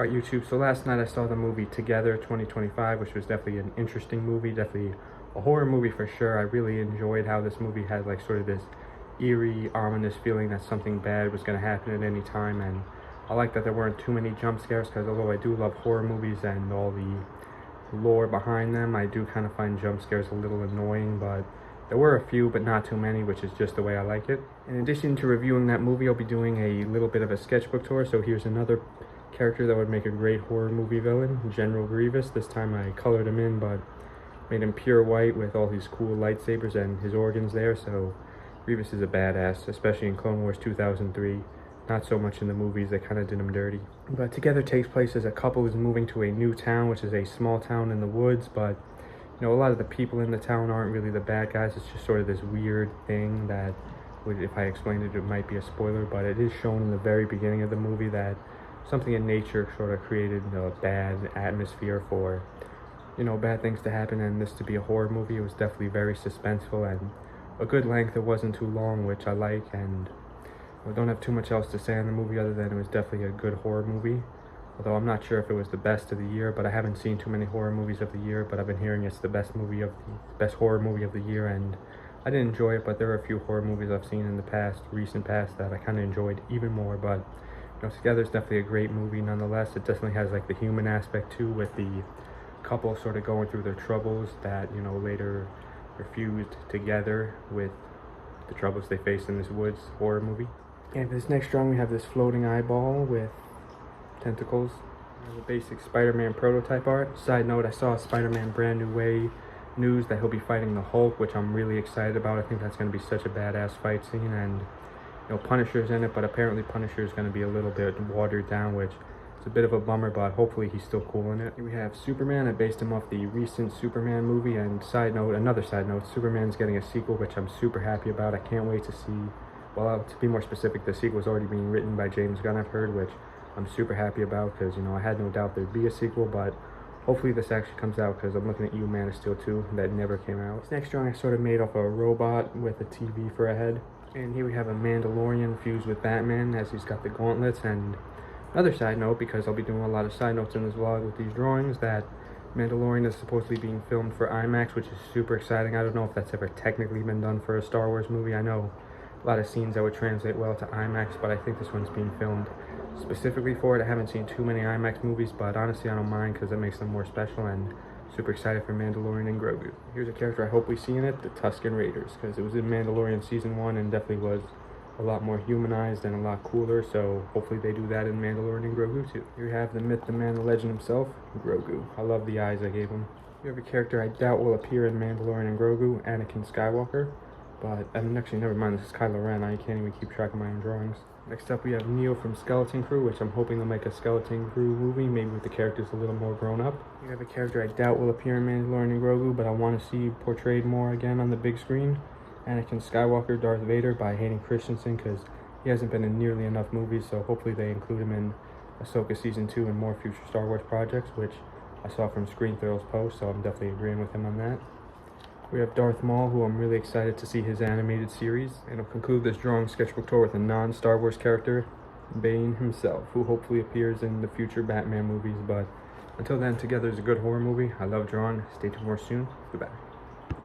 Alright, YouTube, so last night I saw the movie Together 2025, which was definitely an interesting movie, definitely a horror movie for sure. I really enjoyed how this movie had like sort of this eerie, ominous feeling that something bad was going to happen at any time, and I like that there weren't too many jump scares, because although I do love horror movies and all the lore behind them, I do kind of find jump scares a little annoying, but there were a few, but not too many, which is just the way I like it. In addition to reviewing that movie, I'll be doing a little bit of a sketchbook tour, so here's another character that would make a great horror movie villain, General Grievous. This time I colored him in, but made him pure white with all these cool lightsabers and his organs there, so Grievous is a badass, especially in Clone Wars 2003. Not so much in the movies, they kind of did him dirty. But Together takes place as a couple is moving to a new town, which is a small town in the woods, but you know, a lot of the people in the town aren't really the bad guys. It's just sort of this weird thing that, if I explained it, it might be a spoiler, but it is shown in the very beginning of the movie that something in nature sort of created a bad atmosphere for, you know, bad things to happen, and this to be a horror movie, it was definitely very suspenseful and a good length. It wasn't too long, which I like, and I don't have too much else to say on the movie other than it was definitely a good horror movie. Although I'm not sure if it was the best of the year, but I haven't seen too many horror movies of the year, but I've been hearing it's the best horror movie of the year, and I did enjoy it. But there are a few horror movies I've seen in the recent past, that I kind of enjoyed even more. But you know, Together is definitely a great movie nonetheless. It definitely has like the human aspect too, with the couple sort of going through their troubles that, you know, later are fused together with the troubles they face in this woods horror movie. And for this next drawing, we have this floating eyeball with tentacles. The basic Spider-Man prototype art. Side note, I saw Spider-Man Brand New Way news that he'll be fighting the Hulk, which I'm really excited about. I think that's going to be such a badass fight scene, and you know, Punisher's in it, but apparently Punisher is going to be a little bit watered down, which is a bit of a bummer, but hopefully he's still cool in it. Here we have Superman. I based him off the recent Superman movie, and another side note, Superman's getting a sequel, which I'm super happy about. I can't wait to see, well, to be more specific, the sequel is already being written by James Gunn, I've heard, which I'm super happy about, because, you know, I had no doubt there'd be a sequel, but hopefully this actually comes out, because I'm looking at Man of Steel 2, that never came out. This next drawing I sort of made off a robot with a TV for a head. And here we have a Mandalorian fused with Batman, as he's got the gauntlets. And another side note, because I'll be doing a lot of side notes in this vlog with these drawings, that Mandalorian is supposedly being filmed for IMAX, which is super exciting. I don't know if that's ever technically been done for a Star Wars movie. I know a lot of scenes that would translate well to IMAX, but I think this one's being filmed specifically for it. I haven't seen too many IMAX movies, but honestly I don't mind, because it makes them more special, and super excited for Mandalorian and Grogu. Here's a character I hope we see in it, the Tusken Raiders, because it was in Mandalorian Season 1 and definitely was a lot more humanized and a lot cooler, so hopefully they do that in Mandalorian and Grogu too. Here we have the myth, the man, the legend himself, Grogu. I love the eyes I gave him. You have a character I doubt will appear in Mandalorian and Grogu, Anakin Skywalker. But, actually, never mind, this is Kylo Ren. I can't even keep track of my own drawings. Next up, we have Neo from Skeleton Crew, which I'm hoping they'll make a Skeleton Crew movie, maybe with the characters a little more grown up. We have a character I doubt will appear in Mandalorian and Grogu, but I want to see portrayed more again on the big screen. Anakin Skywalker, Darth Vader, by Hayden Christensen, because he hasn't been in nearly enough movies, so hopefully they include him in Ahsoka Season 2 and more future Star Wars projects, which I saw from Screen Thrills post, so I'm definitely agreeing with him on that. We have Darth Maul, who I'm really excited to see his animated series. And I'll conclude this drawing sketchbook tour with a non-Star Wars character, Bane himself, who hopefully appears in the future Batman movies. But until then, Together is a good horror movie. I love drawing. Stay tuned for more soon. Goodbye.